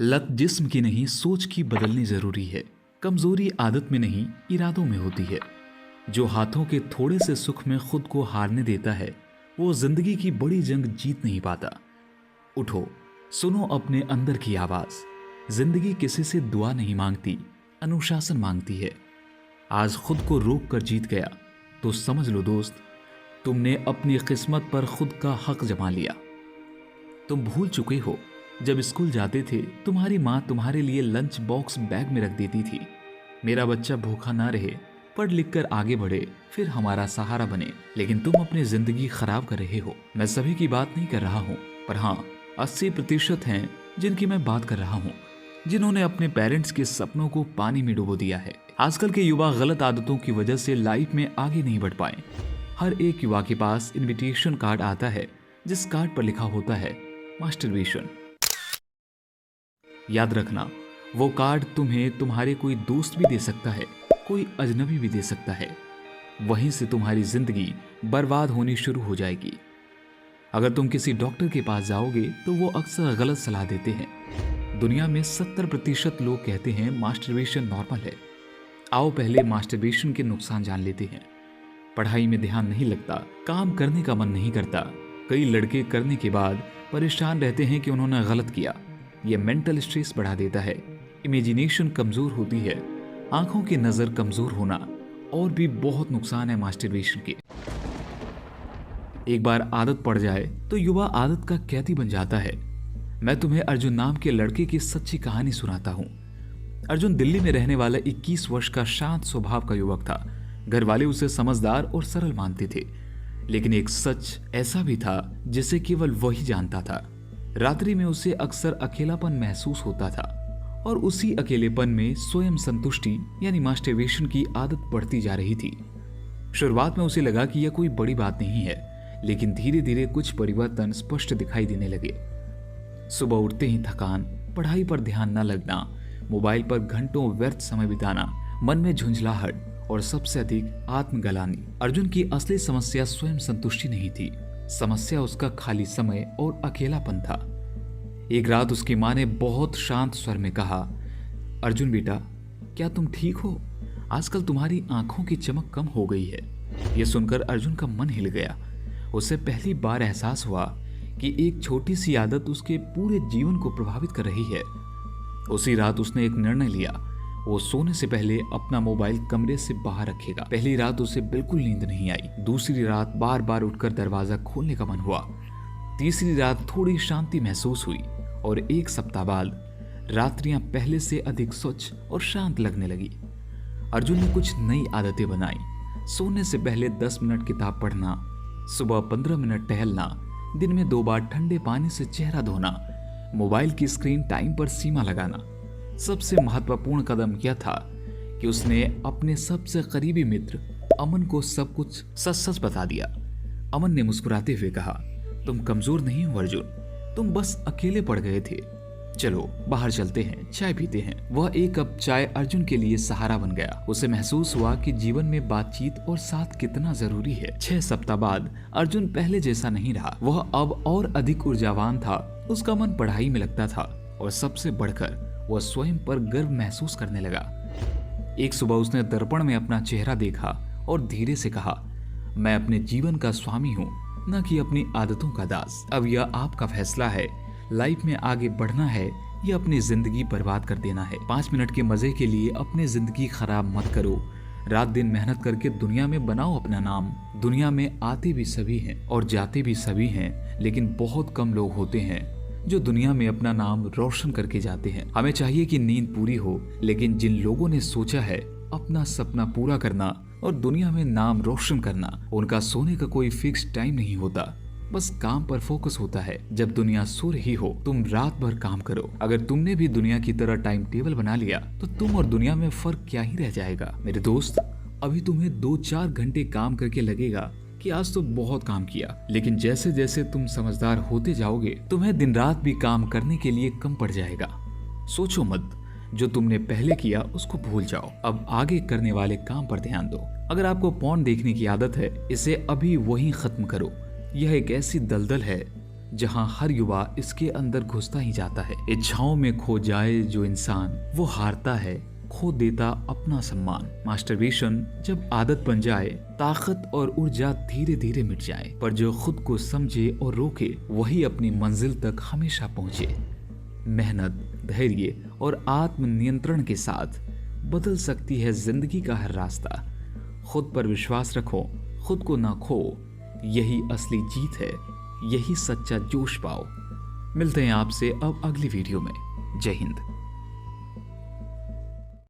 लत जिस्म की नहीं, सोच की बदलनी जरूरी है। कमजोरी आदत में नहीं, इरादों में होती है। जो हाथों के थोड़े से सुख में खुद को हारने देता है, वो जिंदगी की बड़ी जंग जीत नहीं पाता। उठो, सुनो अपने अंदर की आवाज। जिंदगी किसी से दुआ नहीं मांगती, अनुशासन मांगती है। आज खुद को रोक कर जीत गया तो समझ लो दोस्त, तुमने अपनी किस्मत पर खुद का हक जमा लिया। तुम भूल चुके हो, जब स्कूल जाते थे तुम्हारी माँ तुम्हारे लिए लंच बॉक्स बैग में रख देती थी। मेरा बच्चा भूखा ना रहे, पढ़ लिख कर आगे बढ़े, फिर हमारा सहारा बने। लेकिन तुम अपनी जिंदगी खराब कर रहे हो। मैं सभी की बात नहीं कर रहा हूँ, पर हाँ 80% हैं जिनकी मैं बात कर रहा हूँ, जिन्होंने अपने पेरेंट्स के सपनों को पानी में डुबो दिया है। आजकल के युवा गलत आदतों की वजह से लाइफ में आगे नहीं बढ़ पाए। हर एक युवा के पास इनविटेशन कार्ड आता है, जिस कार्ड पर लिखा होता है मास्टरबेशन। याद रखना, वो कार्ड तुम्हें तुम्हारे कोई दोस्त भी दे सकता है, कोई अजनबी भी दे सकता है। वहीं से तुम्हारी जिंदगी बर्बाद होनी शुरू हो जाएगी। अगर तुम किसी डॉक्टर के पास जाओगे तो वो अक्सर गलत सलाह देते हैं। दुनिया में 70% लोग कहते हैं मास्टरबेशन नॉर्मल है। आओ पहले मास्टरबेशन के नुकसान जान लेते हैं। पढ़ाई में ध्यान नहीं लगता, काम करने का मन नहीं करता। कई लड़के करने के बाद परेशान रहते हैं कि उन्होंने गलत किया। यह मेंटल स्ट्रेस बढ़ा देता है, इमेजिनेशन कमजोर होती है, आंखों की नजर कमजोर होना, और भी बहुत नुकसान है मास्टरबेशन के। एक बार आदत पड़ जाए तो युवा आदत का कैदी बन जाता है। मैं तुम्हें अर्जुन नाम के लड़के की सच्ची कहानी सुनाता हूँ। अर्जुन दिल्ली में रहने वाला 21 वर्ष का शांत स्वभाव का युवक था। घर वाले उसे समझदार और सरल मानते थे, लेकिन एक सच ऐसा भी था जिसे केवल वही जानता था। रात्रि में उसे अक्सर अकेलापन महसूस होता था, और उसी अकेलेपन में स्वयं संतुष्टि यानी मास्टरबेशन की आदत बढ़ती जा रही थी। शुरुआत में उसे लगा कि यह कोई बड़ी बात नहीं है, लेकिन धीरे धीरे कुछ परिवर्तन स्पष्ट दिखाई देने लगे। सुबह उठते ही थकान, पढ़ाई पर ध्यान न लगना, मोबाइल पर घंटों व्यर्थ समय बिताना, मन में झुंझलाहट और सबसे अधिक आत्मग्लानि। अर्जुन की असली समस्या स्वयं संतुष्टि नहीं थी, समस्या उसका खाली समय और अकेलापन था। एक रात उसकी माँ ने बहुत शांत स्वर में कहा, अर्जुन बेटा, क्या तुम ठीक हो? आजकल तुम्हारी आंखों की चमक कम हो गई है। यह सुनकर अर्जुन का मन हिल गया। उसे पहली बार एहसास हुआ कि एक छोटी सी आदत उसके पूरे जीवन को प्रभावित कर रही है। उसी रात उसने एक निर्णय लिया। वो सोने से पहले अपना मोबाइल कमरे से बाहर रखेगा। पहली रात उसे बिल्कुल नींद नहीं आई। दूसरी रात बार बार उठकर दरवाजा खोलने का मन हुआ। तीसरी रात थोड़ी शांति महसूस हुई, और एक सप्ताह बाद रात्रियां पहले से अधिक स्वच्छ और शांत लगने लगी। अर्जुन ने कुछ नई आदतें बनाई। सोने से पहले 10 मिनट किताब पढ़ना, सुबह 15 मिनट टहलना, दिन में 2 बार ठंडे पानी से चेहरा धोना, मोबाइल की स्क्रीन टाइम पर सीमा लगाना। सबसे महत्वपूर्ण कदम यह था कि उसने अपने सबसे करीबी मित्र अमन को सब कुछ सच सच बता दिया। अमन ने मुस्कुराते हुए कहा, तुम कमजोर नहीं हो अर्जुन, तुम बस अकेले पड़ गए थे। चलो बाहर चलते हैं, चाय पीते हैं। वह एक कप चाय अर्जुन के लिए सहारा बन गया। उसे महसूस हुआ कि जीवन में बातचीत और साथ कितना जरूरी है। 6 सप्ताह बाद अर्जुन पहले जैसा नहीं रहा। वह अब और अधिक ऊर्जावान था। उसका मन पढ़ाई में लगता था, और सबसे बढ़कर वह स्वयं पर गर्व महसूस करने लगा। एक सुबह उसने दर्पण में अपना चेहरा देखा और धीरे से कहा, मैं अपने जीवन का स्वामी हूँ, न कि अपनी आदतों का दास। अब यह आपका फैसला है, लाइफ में आगे बढ़ना है या अपनी जिंदगी बर्बाद कर देना है। 5 मिनट के मजे के लिए अपनी जिंदगी खराब मत करो। रात दिन मेहनत करके दुनिया में बनाओ अपना नाम। दुनिया में आते भी सभी हैं और जाते भी सभी हैं, लेकिन बहुत कम लोग होते हैं जो दुनिया में अपना नाम रोशन करके जाते हैं। हमें चाहिए कि नींद पूरी हो, लेकिन जिन लोगों ने सोचा है अपना सपना पूरा करना और दुनिया में नाम रोशन करना, उनका सोने का कोई फिक्स टाइम नहीं होता, बस काम पर फोकस होता है। जब दुनिया सो रही हो तुम रात भर काम करो। अगर तुमने भी दुनिया की तरह टाइम टेबल बना लिया तो तुम और दुनिया में फर्क क्या ही रह जाएगा। मेरे दोस्त, अभी तुम्हें 2-4 घंटे काम करके लगेगा कि आज तो बहुत काम किया, लेकिन जैसे जैसे तुम समझदार होते जाओगे तुम्हें दिन रात भी काम करने के लिए कम पड़ जाएगा। सोचो मत, जो तुमने पहले किया उसको भूल जाओ। अब आगे करने वाले काम पर ध्यान दो। अगर आपको पॉर्न देखने की आदत है, इसे अभी वहीं खत्म करो। यह एक ऐसी दलदल है जहां हर युवा इसके अंदर घुसता ही जाता है। इच्छाओं में खो जाए जो इंसान, वो हारता है, खो देता अपना सम्मान। मास्टरबेशन जब आदत बन जाए, ताकत और ऊर्जा धीरे धीरे मिट जाए, पर जो खुद को समझे और रोके वही अपनी मंजिल तक हमेशा पहुंचे। मेहनत, धैर्य और आत्मनियंत्रण के साथ बदल सकती है जिंदगी का हर रास्ता। खुद पर विश्वास रखो, खुद को ना खो, यही असली जीत है, यही सच्चा जोश पाओ। मिलते हैं आपसे अब अगली वीडियो में। जय हिंद।